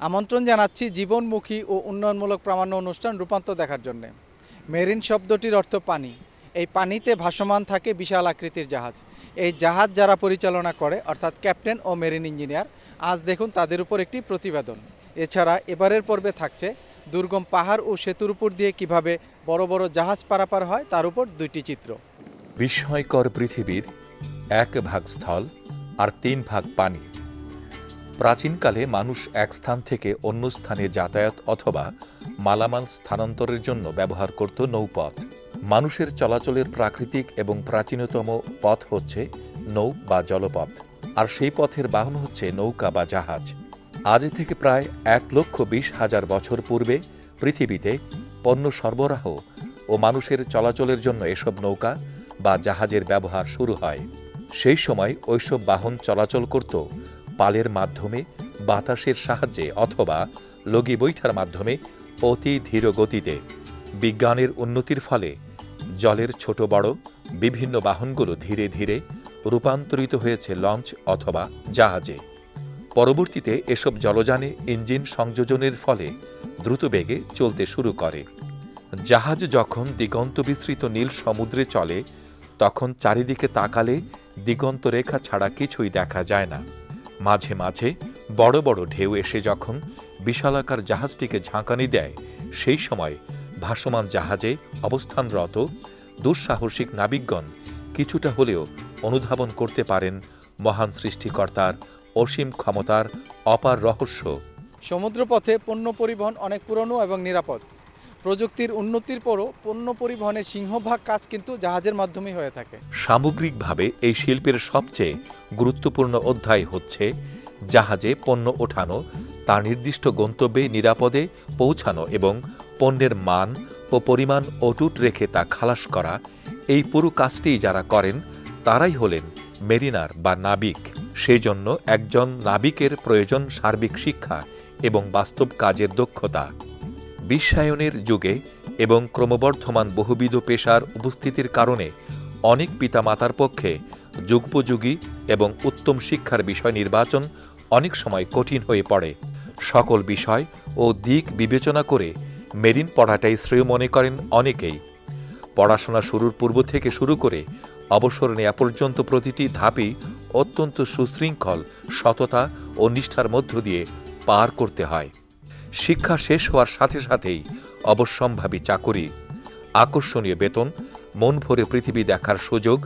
আমন্ত্রণ জানাচ্ছি জীবনমুখী ও উন্নয়নমূলক প্রামাণ্য অনুষ্ঠান রূপান্তর দেখার জন্য। মেরিন শব্দটির অর্থ পানি। এই পানিতে ভাসমান থাকে বিশাল আকৃতির জাহাজ। এই জাহাজ যারা পরিচালনা করে অর্থাৎ ক্যাপ্টেন ও মেরিন ইঞ্জিনিয়ার, আজ দেখুন তাদের উপর একটি প্রতিবেদন। এছাড়া এবারের পর্বে থাকছে দুর্গম পাহাড় ও সেতুর উপর দিয়ে কিভাবে বড় বড় জাহাজ পারাপার হয় তার উপর দুইটি চিত্র। বিস্ময়কর পৃথিবীর 1 ভাগ স্থল আর 3 ভাগ পানি। প্রাচীনকালে মানুষ এক স্থান থেকে অন্য স্থানে যাতায়াত অথবা মালামাল স্থানান্তরের জন্য ব্যবহার করত নৌপথ। মানুষের চলাচলের প্রাকৃতিক এবং প্রাচীনতম পথ হচ্ছে নৌ বা জলপথ, আর সেই পথের বাহন হচ্ছে নৌকা বা জাহাজ। আজ থেকে প্রায় 1,20,000 বছর পূর্বে পৃথিবীতে পণ্য সরবরাহ ও মানুষের চলাচলের জন্য এসব নৌকা বা জাহাজের ব্যবহার শুরু হয়। সেই সময় ওইসব বাহন চলাচল করত পালের মাধ্যমে, বাতাসের সাহায্যে অথবা লগি বৈঠার মাধ্যমে অতি ধীর গতিতে। বিজ্ঞানের উন্নতির ফলে জলের ছোট বড় বিভিন্ন বাহনগুলো ধীরে ধীরে রূপান্তরিত হয়েছে লঞ্চ অথবা জাহাজে। পরবর্তীতে এসব জলযানে ইঞ্জিন সংযোজনের ফলে দ্রুত বেগে চলতে শুরু করে। জাহাজ যখন দিগন্ত বিস্তৃত নীল সমুদ্রে চলে তখন চারিদিকে তাকালে দিগন্ত রেখা ছাড়া কিছুই দেখা যায় না। মাঝে মাঝে বড় বড় ঢেউ এসে যখন বিশালাকার জাহাজটিকে ঝাঁকানি দেয়, সেই সময় ভাসমান জাহাজে অবস্থানরত দুঃসাহসিক নাবিকগণ কিছুটা হলেও অনুধাবন করতে পারেন মহান সৃষ্টিকর্তার অসীম ক্ষমতার অপার রহস্য। সমুদ্রপথে পণ্য পরিবহন অনেক পুরনো এবং নিরাপদ। প্রযুক্তির উন্নতির পরও পণ্য পরিবহনের সিংহভাগ কাজ কিন্তু জাহাজের মাধ্যমেই হয়ে থাকে। সামগ্রিকভাবে এই শিল্পের সবচেয়ে গুরুত্বপূর্ণ অধ্যায় হচ্ছে জাহাজে পণ্য ওঠানো, তার নির্দিষ্ট গন্তব্যে নিরাপদে পৌঁছানো এবং পণ্যের মান ও পরিমাণ অটুট রেখে তা খালাস করা। এই পুরো কাজটি যারা করেন তারাই হলেন মেরিনার বা নাবিক। সেই জন্য একজন নাবিকের প্রয়োজন সার্বিক শিক্ষা এবং বাস্তব কাজের দক্ষতা। বিশ্বায়নের যুগে এবং ক্রমবর্ধমান বহুবিধ পেশার উপস্থিতির কারণে অনেক পিতামাতার পক্ষে যুগোপযোগী এবং উত্তম শিক্ষার বিষয় নির্বাচন অনেক সময় কঠিন হয়ে পড়ে। সকল বিষয় ও দিক বিবেচনা করে মেরিন পড়াটাই শ্রেয় মনে করেন অনেকেই। পড়াশোনা শুরুর পূর্ব থেকে শুরু করে অবসর নেওয়া পর্যন্ত প্রতিটি ধাপই অত্যন্ত সুশৃঙ্খল, সততা ও নিষ্ঠার মধ্য দিয়ে পার করতে হয়। শিক্ষা শেষ হওয়ার সাথে সাথেই অবশ্যম্ভাবী চাকুরি, আকর্ষণীয় বেতন, মন ভরে পৃথিবী দেখার সুযোগ।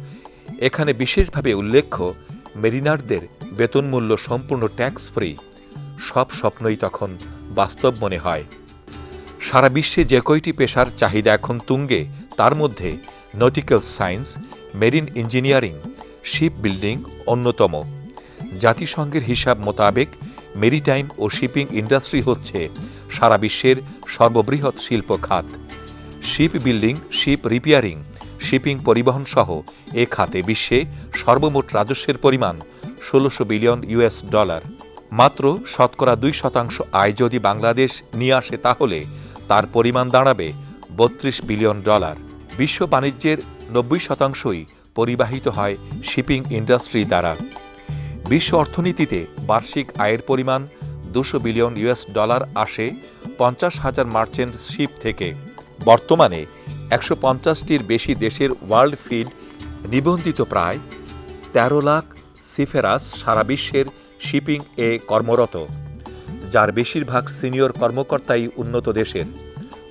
এখানে বিশেষভাবে উল্লেখ্য মেরিনারদের বেতন মূল্য সম্পূর্ণ ট্যাক্স ফ্রি। সব স্বপ্নই তখন বাস্তব মনে হয়। সারা বিশ্বে যে কয়টি পেশার চাহিদা এখন তুঙ্গে তার মধ্যে nautical science, marine engineering, ship building অন্যতম। জাতিসংঘের হিসাব মোতাবেক মেরিটাইম ও শিপিং ইন্ডাস্ট্রি হচ্ছে সারা বিশ্বের সর্ববৃহৎ শিল্প খাত। Ship building, ship repairing, shipping পরিবহন সহ এ খাতে বিশ্বে সর্বমোট রাজস্বের পরিমাণ $1600 বিলিয়ন। মাত্র শতকরা 2% আয় যদি বাংলাদেশ নিয়ে আসে তাহলে তার পরিমাণ দাঁড়াবে $32 বিলিয়ন। বিশ্ব বাণিজ্যের 90%ই পরিবাহিত হয় শিপিং ইন্ডাস্ট্রি দ্বারা। বিশ্ব অর্থনীতিতে বার্ষিক আয়ের পরিমাণ $200 বিলিয়ন আসে 50,000 মার্চেন্ট শিপ থেকে। বর্তমানে 150টির বেশি দেশের ওয়ার্ল্ড ফিড নিবন্ধিত প্রায় 13 লাখ সিফেরাস সারা বিশ্বের শিপিং এ কর্মরত, যার বেশিরভাগ সিনিয়র কর্মকর্তাই উন্নত দেশের।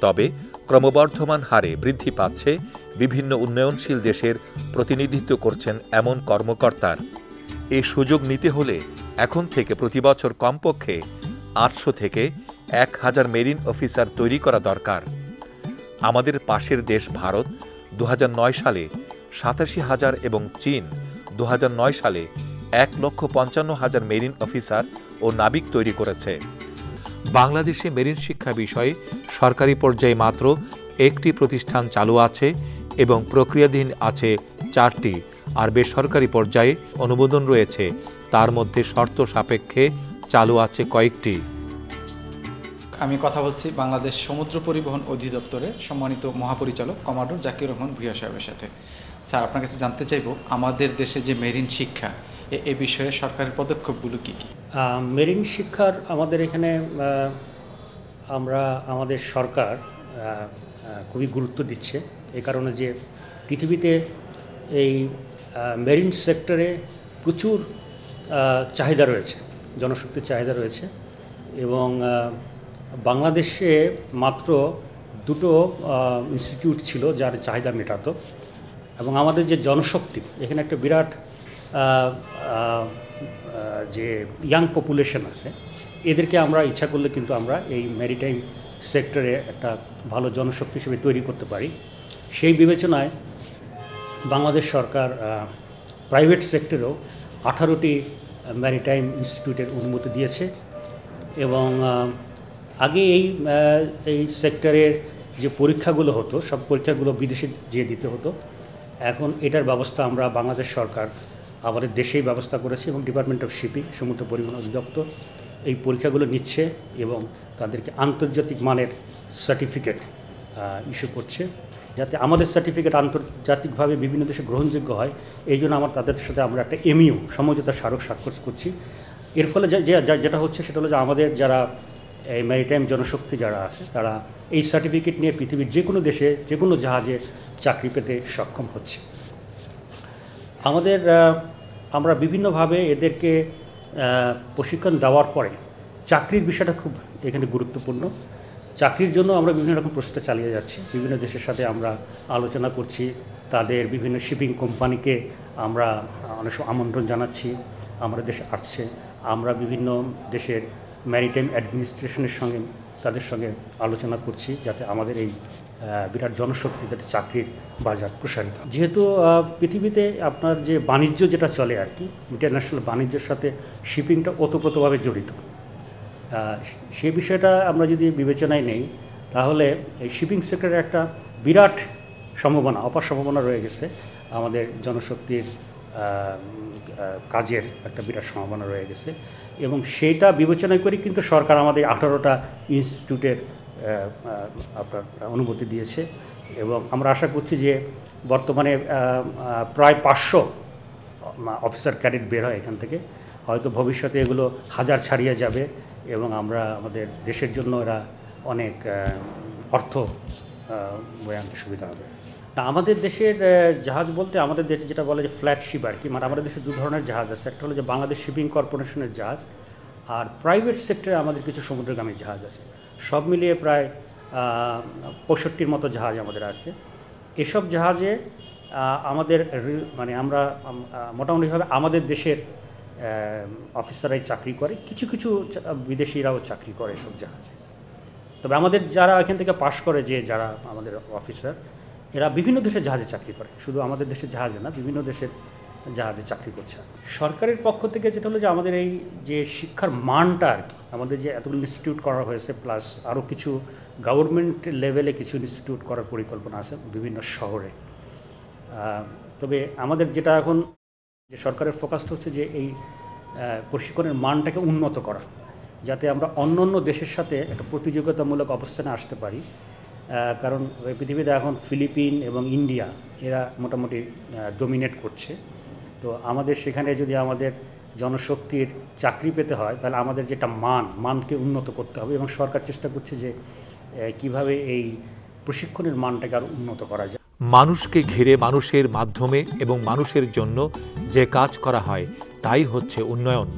তবে ক্রমবর্ধমান হারে বৃদ্ধি পাচ্ছে বিভিন্ন উন্নয়নশীল দেশের প্রতিনিধিত্ব করছেন এমন কর্মকর্তার। এই সুযোগ নিতে হলে এখন থেকে প্রতি বছর কমপক্ষে 800 থেকে 1000 মেরিন অফিসার তৈরি করা দরকার। আমাদের পাশের দেশ ভারত 2009 সালে 87,000 এবং চীন 2009 সালে 1,55,000 মেরিন অফিসার ও নাবিক তৈরি করেছে। বাংলাদেশে মেরিন শিক্ষা বিষয়ে সরকারি পর্যায়ে মাত্র একটি প্রতিষ্ঠান চালু আছে এবং প্রক্রিয়াধীন আছে 4টি, আর বেসরকারি পর্যায়ে অনুমোদন রয়েছে, তার মধ্যে শর্ত সাপেক্ষে চালু আছে কয়েকটি। আমি কথা বলছি বাংলাদেশ সমুদ্র পরিবহন অধিদপ্তরের সম্মানিত মহাপরিচালক কমান্ডার জাকির রহমান ভূঁইয়া সাহেবের সাথে। স্যার, আপনার কাছে জানতে চাইব আমাদের দেশে যে মেরিন শিক্ষা, এ বিষয়ে সরকারের পদক্ষেপগুলো কী কী? মেরিন শিক্ষার আমাদের এখানে আমরা আমাদের সরকার খুবই গুরুত্ব দিচ্ছে এই কারণে যে পৃথিবীতে এই মেরিন সেক্টরে প্রচুর চাহিদা রয়েছে, জনশক্তির চাহিদা রয়েছে এবং বাংলাদেশে মাত্র দুটো ইনস্টিটিউট ছিল যার চাহিদা মেটাতো এবং আমাদের যে জনশক্তি এখানে একটা বিরাট যে ইয়াং পপুলেশন আছে এদেরকে আমরা ইচ্ছা করলে কিন্তু আমরা এই ম্যারিটাইম সেক্টরে একটা ভালো জনশক্তি হিসেবে তৈরি করতে পারি। সেই বিবেচনায় বাংলাদেশ সরকার প্রাইভেট সেক্টরেও 18টি ম্যারিটাইম ইনস্টিটিউটের অনুমতি দিয়েছে এবং আগে এই সেক্টরের যে পরীক্ষাগুলো হতো সব পরীক্ষাগুলো বিদেশে যেয়ে দিতে হতো। এখন এটার ব্যবস্থা আমরা বাংলাদেশ সরকার আমাদের দেশেই ব্যবস্থা করেছে এবং ডিপার্টমেন্ট অফ শিপিং সমুদ্র পরিবহন অধিদপ্তর এই পরীক্ষাগুলো নিচ্ছে এবং তাদেরকে আন্তর্জাতিক মানের সার্টিফিকেট ইস্যু করছে যাতে আমাদের সার্টিফিকেট আন্তর্জাতিকভাবে বিভিন্ন দেশে গ্রহণযোগ্য হয়। এই জন্য তাদের সাথে আমরা একটা এমইউ সমঝোতা স্মারক স্বাক্ষর করছি। এর ফলে যেটা হচ্ছে সেটা হলো যে আমাদের যারা এই ম্যারিটাইম জনশক্তি যারা আছে তারা এই সার্টিফিকেট নিয়ে পৃথিবীর যে কোনো দেশে যে কোনো জাহাজে চাকরি পেতে সক্ষম হচ্ছে। আমরা বিভিন্নভাবে এদেরকে প্রশিক্ষণ দেওয়ার পরে চাকরির বিষয়টা খুব এখানে গুরুত্বপূর্ণ। চাকরির জন্য আমরা বিভিন্ন রকম প্রচেষ্টা চালিয়ে যাচ্ছি, বিভিন্ন দেশের সাথে আমরা আলোচনা করছি, তাদের বিভিন্ন শিপিং কোম্পানিকে আমরা অনেক সময় আমন্ত্রণ জানাচ্ছি, আমরা দেশে আসছে, আমরা বিভিন্ন দেশের ম্যারিটাইম অ্যাডমিনিস্ট্রেশনের সঙ্গে তাদের সঙ্গে আলোচনা করছি যাতে আমাদের এই বিরাট জনশক্তি যাতে চাকরির বাজার প্রসারিত। যেহেতু পৃথিবীতে আপনার যে বাণিজ্য যেটা চলে আর কি, ইন্টারন্যাশনাল বাণিজ্যের সাথে শিপিংটা ওতপ্রোতভাবে জড়িত। সে বিষয়টা আমরা যদি বিবেচনায় নেই তাহলে এই শিপিং সেক্টরে একটা বিরাট সম্ভাবনা, অপার সম্ভাবনা রয়ে গেছে। আমাদের জনশক্তির কাজের একটা বিরাট সম্ভাবনা রয়ে গেছে এবং সেইটা বিবেচনা করে কিন্তু সরকার আমাদের 18টা ইনস্টিটিউটের আপনার অনুমতি দিয়েছে এবং আমরা আশা করছি যে বর্তমানে প্রায় 500 অফিসার ক্যাডেট বের হয় এখান থেকে, হয়তো ভবিষ্যতে এগুলো 1000 ছাড়িয়ে যাবে এবং আমরা আমাদের দেশের জন্য এরা অনেক অর্থ বয়ে আনতে সুবিধা হবে। তা আমাদের দেশের জাহাজ বলতে আমাদের দেশে যেটা বলে যে ফ্ল্যাগশিপ আর কি, মানে আমাদের দেশে দু ধরনের জাহাজ আছে। একটা হলো যে বাংলাদেশ শিপিং কর্পোরেশনের জাহাজ, আর প্রাইভেট সেক্টরে আমাদের কিছু সমুদ্রগামী জাহাজ আছে। সব মিলিয়ে প্রায় 65টির মতো জাহাজ আমাদের আছে। এসব জাহাজে আমাদের মানে আমরা মোটামুটিভাবে আমাদের দেশের অফিসাররাই চাকরি করে, কিছু কিছু বিদেশিরাও চাকরি করে এসব জাহাজে। তবে আমাদের যারা এখান থেকে পাশ করে যে যারা আমাদের অফিসার এরা বিভিন্ন দেশের জাহাজে চাকরি করে, শুধু আমাদের দেশের জাহাজে না, বিভিন্ন দেশের জাহাজে চাকরি করছে। সরকারের পক্ষ থেকে যেটা হলো যে আমাদের এই যে শিক্ষার মানটা আর কি, আমাদের যে এতগুলো ইনস্টিটিউট করা হয়েছে প্লাস আরও কিছু গভর্নমেন্ট লেভেলে কিছু ইনস্টিটিউট করার পরিকল্পনা আছে বিভিন্ন শহরে। তবে আমাদের যেটা এখন যে সরকারের ফোকাসটা হচ্ছে যে এই প্রশিক্ষণের মানটাকে উন্নত করা, যাতে আমরা অন্য অন্য দেশের সাথে একটা প্রতিযোগিতামূলক অবস্থানে আসতে পারি। কারণ পৃথিবীতে এখন ফিলিপিন এবং ইন্ডিয়া এরা মোটামুটি ডমিনেট করছে। তো আমাদের সেখানে যদি আমাদের জনশক্তির চাকরি পেতে হয় তাহলে আমাদের যেটা মানকে উন্নত করতে হবে এবং সরকার চেষ্টা করছে যে কিভাবে এই প্রশিক্ষণের মানটাকে আরও উন্নত করা যায়। মানুষকে ঘিরে মানুষের মাধ্যমে এবং মানুষের জন্য যে কাজ করা হয় তাই হচ্ছে উন্নয়ন।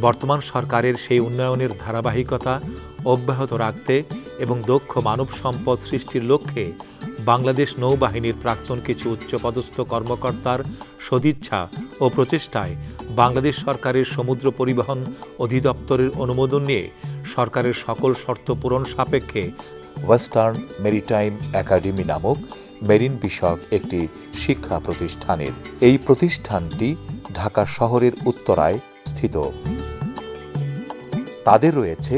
বর্তমান সরকারের সেই উন্নয়নের ধারাবাহিকতা অব্যাহত রাখতে এবং দক্ষ মানব সম্পদ সৃষ্টির লক্ষ্যে বাংলাদেশ নৌবাহিনীর প্রাক্তন কিছু উচ্চপদস্থ কর্মকর্তার সদিচ্ছা ও প্রচেষ্টায় বাংলাদেশ সরকারের সমুদ্র পরিবহন অধিদপ্তরের অনুমোদন নিয়ে সরকারের সকল শর্ত পূরণ সাপেক্ষে ওয়েস্টার্ন মেরিটাইম একাডেমি নামক মেরিন বিষয়ক একটি শিক্ষা প্রতিষ্ঠানের এই প্রতিষ্ঠানটি ঢাকা শহরের উত্তরায় স্থিত। তাদের রয়েছে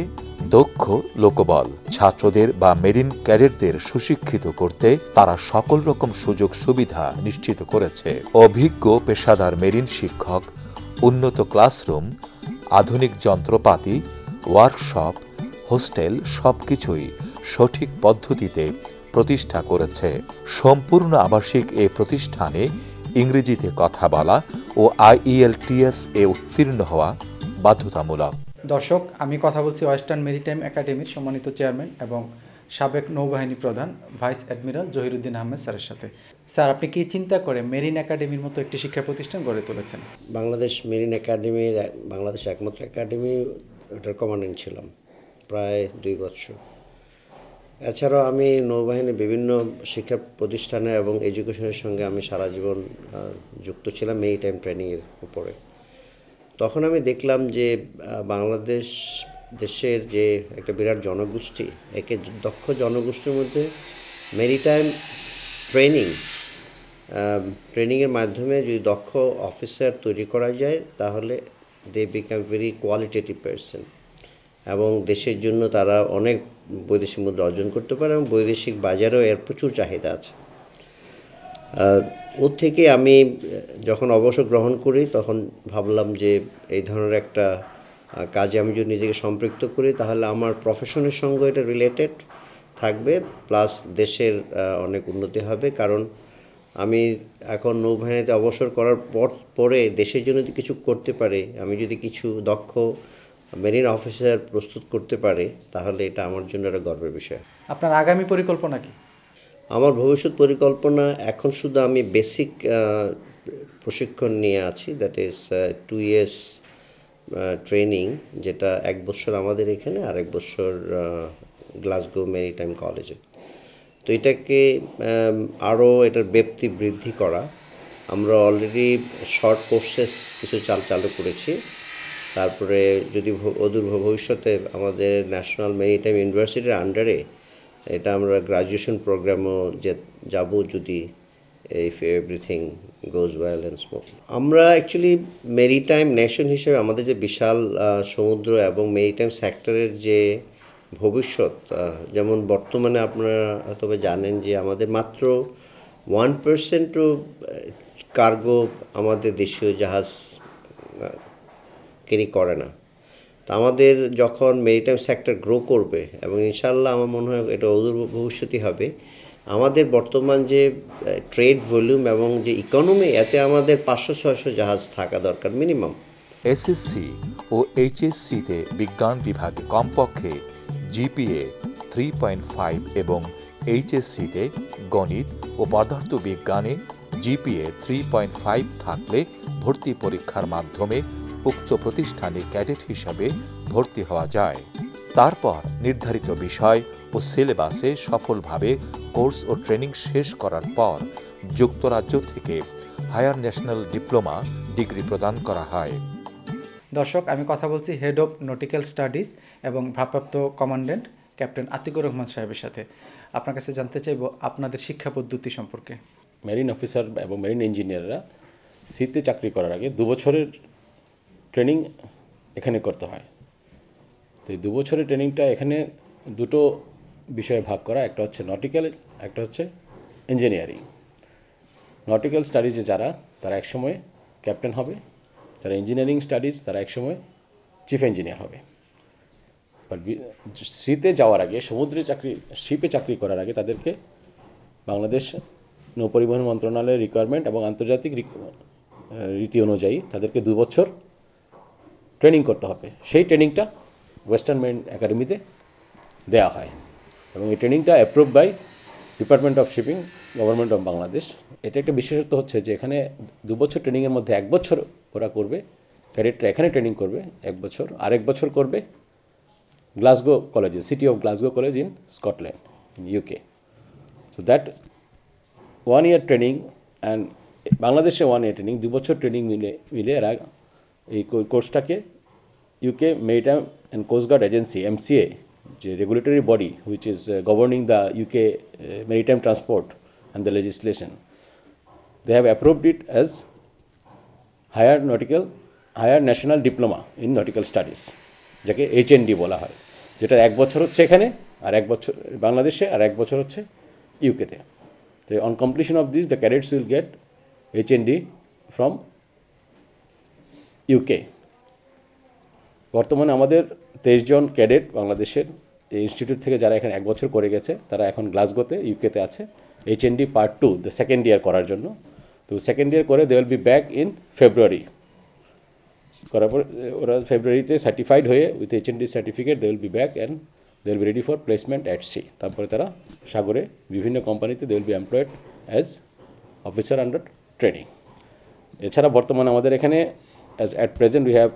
দক্ষ লোকবল। ছাত্রদের বা মেরিন ক্যাডেটদের সুশিক্ষিত করতে তারা সকল রকম সুযোগ সুবিধা নিশ্চিত করেছে। অভিজ্ঞ পেশাদার মেরিন শিক্ষক, উন্নত ক্লাসরুম, আধুনিক যন্ত্রপাতি, ওয়ার্কশপ, হোস্টেল সবকিছুই সঠিক পদ্ধতিতে প্রতিষ্ঠা করেছে। সম্পূর্ণ আবাসিক এ প্রতিষ্ঠানে ইংরেজিতে কথা বলা ও IELTS এ উত্তীর্ণ হওয়া বাধ্যতামূলক। দর্শক, আমি কথা বলছি ওয়েস্টার্ন মেরিটাইম একাডেমির সম্মানিত চেয়ারম্যান এবং সাবেক নৌবাহিনী প্রধান ভাইস অ্যাডমিরাল জহিরুদ্দিন আহমেদ স্যারের সাথে। স্যার, আপনি কি চিন্তা করে মেরিন একাডেমির মতো একটি শিক্ষা প্রতিষ্ঠান গড়ে তুলেছেন? বাংলাদেশ মেরিন একাডেমির বাংলাদেশ একমাত্র একাডেমি, ওটার কমান্ডেন্ট ছিলাম প্রায় 2 বছর। এছাড়াও আমি নৌবাহিনীর বিভিন্ন শিক্ষা প্রতিষ্ঠানে এবং এডুকেশনের সঙ্গে আমি সারা জীবন যুক্ত ছিলাম মেরিটাইম ট্রেনিংয়ের উপরে। তখন আমি দেখলাম যে বাংলাদেশ দেশের যে একটা বিরাট জনগোষ্ঠী, একে দক্ষ জনগোষ্ঠীর মধ্যে মেরিটাইম ট্রেনিংয়ের মাধ্যমে যদি দক্ষ অফিসার তৈরি করা যায় তাহলে they become very qualitative person এবং দেশের জন্য তারা অনেক বৈদেশিক মুদ্রা অর্জন করতে পারে এবং বৈদেশিক বাজারেও এর প্রচুর চাহিদা আছে। ওর থেকে আমি যখন অবসর গ্রহণ করি তখন ভাবলাম যে এই ধরনের একটা কাজে আমি যদি নিজেকে সম্পৃক্ত করি তাহলে আমার প্রফেশনের সঙ্গে এটা রিলেটেড থাকবে, প্লাস দেশের অনেক উন্নতি হবে। কারণ আমি এখন নৌবাহিনীতে অবসর করার পরে দেশের জন্য যদি কিছু করতে পারি, আমি যদি কিছু দক্ষ মেরিন অফিসার প্রস্তুত করতে পারি তাহলে এটা আমার জন্য একটা গর্বের বিষয়। আপনার আগামী পরিকল্পনা কি? আমার ভবিষ্যৎ পরিকল্পনা, এখন শুধু আমি বেসিক প্রশিক্ষণ নিয়ে আছি, দ্যাট ইজ 2 years ট্রেনিং, যেটা 1 বছর আমাদের এখানে আর 1 বছর গ্লাসগো মেরিটাইম কলেজে। তো এটাকে আরও এটার ব্যাপ্তি বৃদ্ধি করা। আমরা অলরেডি শর্ট কোর্সেস কিছু চালু করেছি। তারপরে যদি অদূর ভবিষ্যতে আমাদের ন্যাশনাল মেরিটাইম ইউনিভার্সিটির আন্ডারে এটা আমরা গ্রাজুয়েশন প্রোগ্রামও যাব যদি if everything goes well and smooth. আমরা অ্যাকচুয়ালি মেরিটাইম নেশন হিসেবে আমাদের যে বিশাল সমুদ্র এবং মেরিটাইম সেক্টরের যে ভবিষ্যৎ, যেমন বর্তমানে আপনারা হয়তো জানেন যে আমাদের মাত্র 1% কার্গো আমাদের দেশীয় জাহাজ ক্যারি করে না। তা আমাদের যখন মেরিটাইম সেক্টর গ্রো করবে এবং ইনশাআল্লাহ আমার মনে হয় এটা অদূর ভবিষ্যৎই হবে, আমাদের বর্তমান যে ট্রেড ভলিউম এবং যে ইকোনমি, এতে আমাদের 500-600 জাহাজ থাকা দরকার মিনিমাম। SSC ও HSCতে বিজ্ঞান বিভাগে কমপক্ষে GPA 3.5 এবং HSCতে গণিত ও পদার্থ বিজ্ঞানে GPA 3.5 থাকলে ভর্তি পরীক্ষার মাধ্যমে উক্ত প্রতিষ্ঠানে ক্যাডেট হিসাবে ভর্তি হওয়া যায়। তারপর নির্ধারিত বিষয় ও সিলেবাসে সফলভাবে কোর্স ও ট্রেনিং শেষ করার পর যুক্তরাজ্য থেকে হায়ার ন্যাশনাল ডিপ্লোমা ডিগ্রি প্রদান করা হয়। দর্শক, আমি কথা বলছি হেড অফ নটিক্যাল স্টাডিজ এবং ভারপ্রাপ্ত কমান্ড্যান্ট ক্যাপ্টেন আতিকুর রহমান সাহেবের সাথে। আপনার কাছে জানতে চাইব আপনাদের শিক্ষা পদ্ধতি সম্পর্কে। মেরিন অফিসার এবং মেরিন ইঞ্জিনিয়াররা সিতে চাকরি করার আগে 2 বছরের ট্রেনিং এখানে করতে হয়। তো এই 2 বছরের ট্রেনিংটা এখানে দুটো বিষয়ে ভাগ করা, একটা হচ্ছে নটিক্যাল, একটা হচ্ছে ইঞ্জিনিয়ারিং। নটিক্যাল স্টাডিজে তারা একসময় ক্যাপ্টেন হবে, যারা ইঞ্জিনিয়ারিং স্টাডিজ তারা একসময় চিফ ইঞ্জিনিয়ার হবে। বাট সিতে যাওয়ার আগে, শিপে চাকরি করার আগে তাদেরকে বাংলাদেশ নৌপরিবহন মন্ত্রণালয়ের রিকোয়ারমেন্ট এবং আন্তর্জাতিক রীতি অনুযায়ী তাদেরকে 2 বছর ট্রেনিং করতে হবে। সেই ট্রেনিংটা ওয়েস্টার্ন মেরিন একাডেমিতে দেওয়া হয় এবং এই ট্রেনিংটা approve by department of shipping, government of Bangladesh. এটা একটা বিশেষত্ব হচ্ছে যে এখানে 2 বছর ট্রেনিংয়ের মধ্যে 1 বছর ওরা করবে, ক্যাডেটরা এখানে ট্রেনিং করবে 1 বছর, আর 1 বছর করবে গ্লাসগো কলেজে, city of Glasgow college in Scotland, in UK। So that 1 year training and বাংলাদেশে 1 year ট্রেনিং, 2 বছর ট্রেনিং মিলে এরা এই কোর্সটাকে UK maritime and coastguard agency, MCA, যে regulatory body which is governing the UK maritime transport and the legislation, they have approved it as higher national diploma in nautical studies, যাকে HND বলা হয়, যেটা 1 বছর হচ্ছে এখানে আর 1 বছর বাংলাদেশে আর 1 বছর হচ্ছে ইউকেতে। তো on completion of this the cadets will get HND from UK। বর্তমানে আমাদের 23 জন ক্যাডেট বাংলাদেশের এই ইনস্টিটিউট থেকে যারা এখানে 1 বছর করে গেছে, তারা এখন গ্লাসগোতে ইউকেতে আছে HND part 2 the second year করার জন্য। তো সেকেন্ড ইয়ার করে they will be back in February, করার পর ওরা ফেব্রুয়ারিতে সার্টিফাইড হয়ে with HND certificate they will be back and they will be ready for placement at sea. তারপরে তারা সাগরে বিভিন্ন কোম্পানিতে they will be employed as officer under training. এছাড়া বর্তমানে আমাদের এখানে as at present we have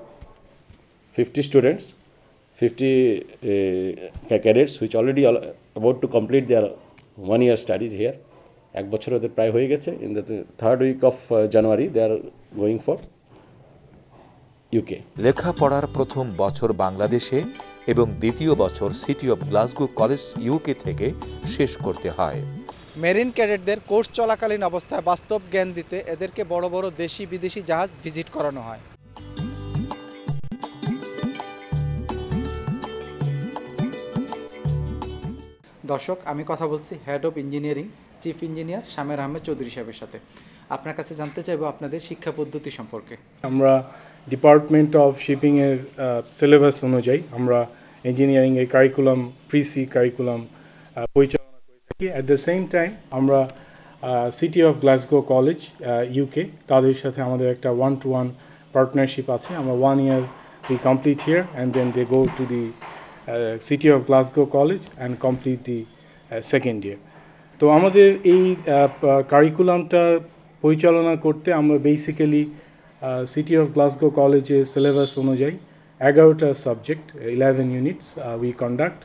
50 students, 50 cadets which already about to complete their 1 year studies here. এক বছর ওদের প্রায় হয়ে গেছে। In the third week of January they are going for UK. লেখাপড়ার প্রথম বছর বাংলাদেশে এবং দ্বিতীয় বছর city of Glasgow college UK থেকে শেষ করতে হয়। মেরিন ক্যাডেটদের কোর্স চলাকালীন অবস্থায় বাস্তব জ্ঞান দিতে এদেরকে বড় বড় দেশি বিদেশি জাহাজ ভিজিট করানো হয়। দর্শক, আমি কথা বলছি head of engineering chief engineer Shamer Ahmed Chowdhury সাহেবের সাথে। আপনার কাছে জানতে চাইবো আপনাদের শিক্ষা পদ্ধতি সম্পর্কে। আমরা ডিপার্টমেন্ট অফ শিপিংয়ের সিলেবাস অনুযায়ী আমরা ইঞ্জিনিয়ারিংয়ের কারিকুলাম প্রিসি কারিকুলাম পরিচালনা করে থাকি। অ্যাট দ্য সেম টাইম আমরা city of Glasgow college UK তাদের সাথে আমাদের একটা 1-to-1 পার্টনারশিপ আছে। আমরা 1 year we complete here and then they go to the City of Glasgow College and complete the second year. তো আমাদের এই কারিকুলামটা পরিচালনা করতে আমরা বেসিক্যালি সিটি অফ গ্লাসগো কলেজের সিলেবাস অনুযায়ী 11টা সাবজেক্ট 11 ইউনিটস উই কন্ডাক্ট।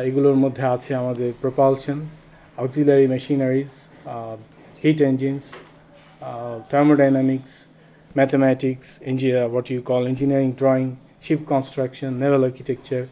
এগুলোর মধ্যে আছে আমাদের propulsion, auxiliary machineries, heat engines, thermodynamics, mathematics, what you call engineering drawing, ship construction, naval architecture,